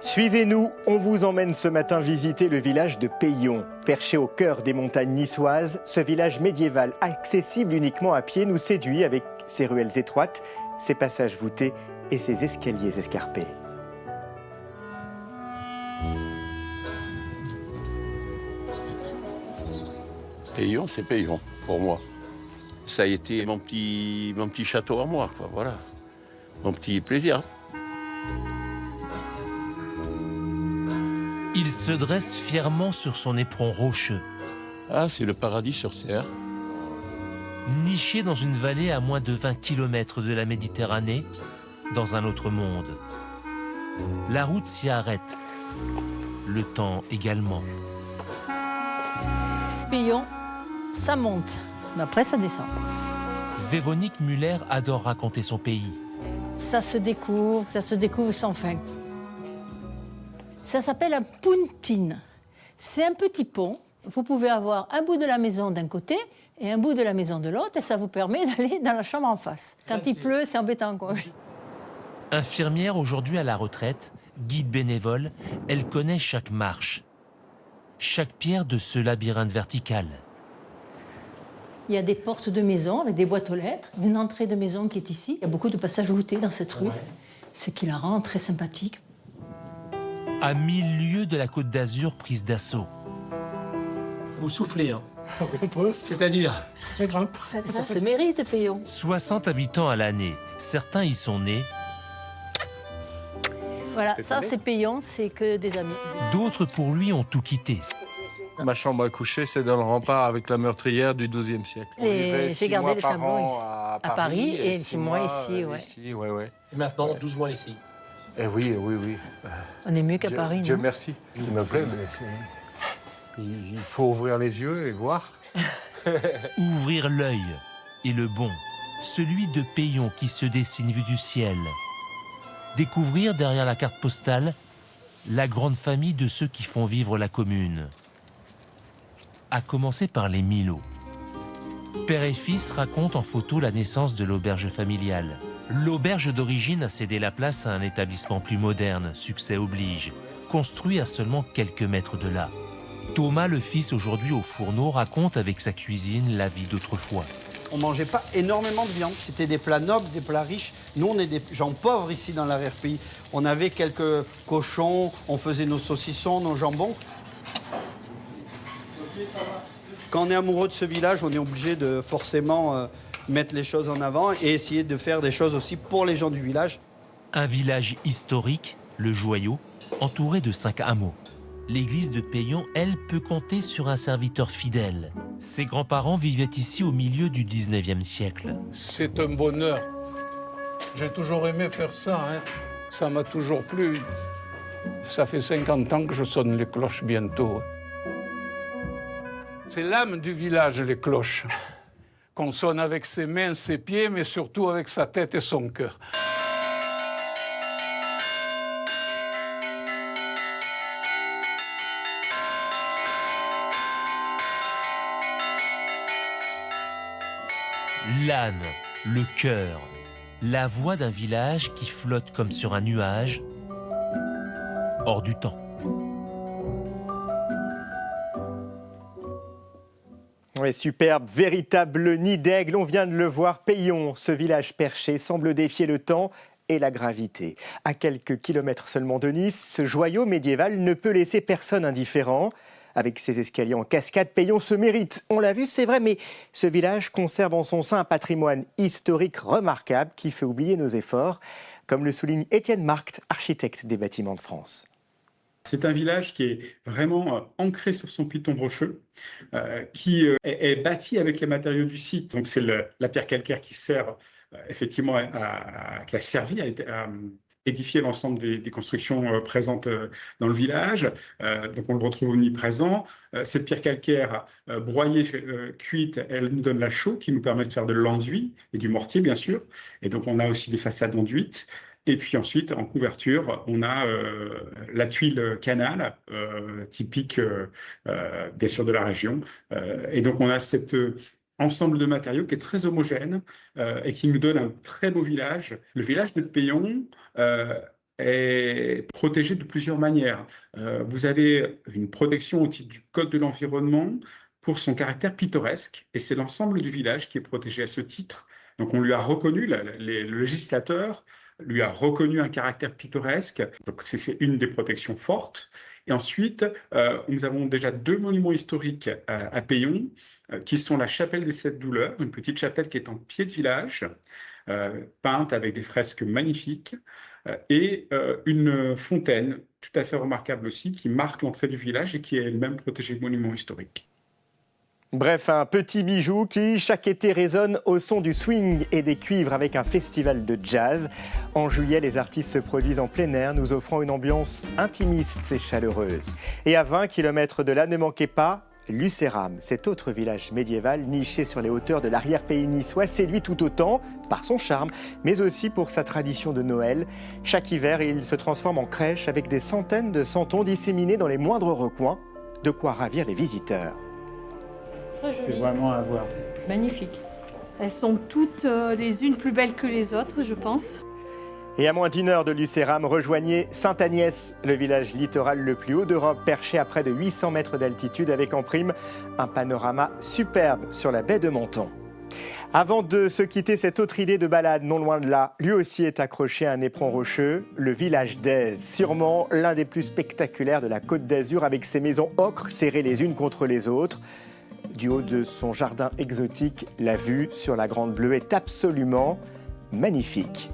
Suivez-nous, on vous emmène ce matin visiter le village de Peillon. Perché au cœur des montagnes niçoises, ce village médiéval accessible uniquement à pied nous séduit avec ses ruelles étroites, ses passages voûtés et ses escaliers escarpés. Peillon, c'est Peillon, pour moi. Ça a été mon petit château à moi, quoi, voilà. Mon petit plaisir. Il se dresse fièrement sur son éperon rocheux. Ah, c'est le paradis sur terre. Niché dans une vallée à moins de 20 km de la Méditerranée, dans un autre monde. La route s'y arrête, le temps également. Peillon, ça monte, mais après ça descend. Véronique Muller adore raconter son pays. Ça se découvre sans fin. Ça s'appelle un puntine. C'est un petit pont. Vous pouvez avoir un bout de la maison d'un côté et un bout de la maison de l'autre, et ça vous permet d'aller dans la chambre en face. Quand il pleut, c'est embêtant, quoi. Infirmière aujourd'hui à la retraite, guide bénévole, elle connaît chaque marche, chaque pierre de ce labyrinthe vertical. Il y a des portes de maison avec des boîtes aux lettres, une entrée de maison qui est ici. Il y a beaucoup de passages voûtés dans cette rue, ce qui la rend très sympathique. À 1000 lieues de la Côte d'Azur prise d'assaut. Vous soufflez, hein. On peut, c'est-à-dire, ça grimpe. Ça se mérite, Peillon. 60 habitants à l'année. Certains y sont nés, Voilà, ça c'est Peillon, c'est que des amis. d'autres pour lui ont tout quitté. Ma chambre à coucher, c'est dans le rempart avec la meurtrière du XIIe siècle. On Et vivait j'ai 6 gardé mois le par tableau an ici. à À Paris et 6 6 mois ici, ouais. Ici, ouais. Et maintenant, 12 mois ici. Eh oui, oui, oui. On est mieux qu'à Paris, Dieu non? merci. Ce qui me plaît, mais il faut ouvrir les yeux et voir. Ouvrir l'œil et le bon, celui de Peillon qui se dessine vu du ciel. Découvrir derrière la carte postale la grande famille de ceux qui font vivre la commune. À commencer par les Milot. Père et fils racontent en photo la naissance de l'auberge familiale. L'auberge d'origine a cédé la place à un établissement plus moderne, succès oblige, construit à seulement quelques mètres de là. Thomas, le fils aujourd'hui au fourneau, raconte avec sa cuisine la vie d'autrefois. On mangeait pas énormément de viande. C'était des plats nobles, des plats riches. Nous, on est des gens pauvres ici dans l'arrière-pays. On avait quelques cochons, on faisait nos saucissons, nos jambons. Quand on est amoureux de ce village, on est obligé de forcément mettre les choses en avant et essayer de faire des choses aussi pour les gens du village. Un village historique, le Joyau, entouré de 5 hameaux. L'église de Peillon, elle, peut compter sur un serviteur fidèle. Ses grands-parents vivaient ici au milieu du 19e siècle. C'est un bonheur. J'ai toujours aimé faire ça, hein. Ça m'a toujours plu. Ça fait 50 ans que je sonne les cloches bientôt. C'est l'âme du village, les cloches. Qu'on sonne avec ses mains, ses pieds, mais surtout avec sa tête et son cœur. L'âne, le cœur, la voix d'un village qui flotte comme sur un nuage, hors du temps. Ouais, superbe, véritable nid d'aigle, on vient de le voir. Peillon, ce village perché, semble défier le temps et la gravité. À quelques kilomètres seulement de Nice, ce joyau médiéval ne peut laisser personne indifférent. Avec ses escaliers en cascade, Peillon se mérite. On l'a vu, c'est vrai, mais ce village conserve en son sein un patrimoine historique remarquable qui fait oublier nos efforts, comme le souligne Étienne Marct, architecte des Bâtiments de France. C'est un village qui est vraiment ancré sur son piton rocheux, qui est bâti avec les matériaux du site. Donc c'est la pierre calcaire qui sert effectivement qui a servi à édifier l'ensemble des constructions présentes dans le village. Donc on le retrouve omniprésent. Cette pierre calcaire broyée, cuite, elle nous donne la chaux qui nous permet de faire de l'enduit et du mortier bien sûr. Et donc on a aussi des façades enduites. Et puis ensuite, en couverture, on a la tuile canal, typique bien sûr de la région. Et donc on a cet ensemble de matériaux qui est très homogène et qui nous donne un très beau village. Le village de Peillon est protégé de plusieurs manières. Vous avez une protection au titre du Code de l'environnement pour son caractère pittoresque, et c'est l'ensemble du village qui est protégé à ce titre. Donc on lui a reconnu, le législateur lui a reconnu un caractère pittoresque, donc c'est une des protections fortes. Et ensuite, nous avons déjà 2 monuments historiques à Peillon, qui sont la chapelle des 7 douleurs, une petite chapelle qui est en pied de village, peinte avec des fresques magnifiques, et une fontaine tout à fait remarquable aussi, qui marque l'entrée du village et qui est elle-même protégée monument historique. Bref, un petit bijou qui, chaque été, résonne au son du swing et des cuivres avec un festival de jazz. En juillet, les artistes se produisent en plein air, nous offrant une ambiance intimiste et chaleureuse. Et à 20 km de là, ne manquez pas Lucéram, cet autre village médiéval niché sur les hauteurs de l'arrière-pays niçois, séduit tout autant par son charme, mais aussi pour sa tradition de Noël. Chaque hiver, il se transforme en crèche avec des centaines de santons disséminés dans les moindres recoins, de quoi ravir les visiteurs. C'est vraiment à voir. Magnifique. Elles sont toutes les unes plus belles que les autres, je pense. Et à moins d'1 heure de Lucéram, rejoignez Sainte-Agnès, le village littoral le plus haut d'Europe, perché à près de 800 mètres d'altitude, avec en prime un panorama superbe sur la baie de Menton. Avant de se quitter, cette autre idée de balade, non loin de là, lui aussi est accroché à un éperon rocheux, le village d'Aise, sûrement l'un des plus spectaculaires de la Côte d'Azur, avec ses maisons ocre serrées les unes contre les autres. Du haut de son jardin exotique, la vue sur la Grande Bleue est absolument magnifique.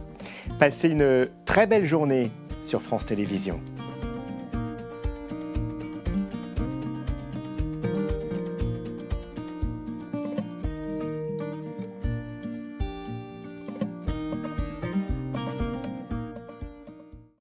Passez une très belle journée sur France Télévisions.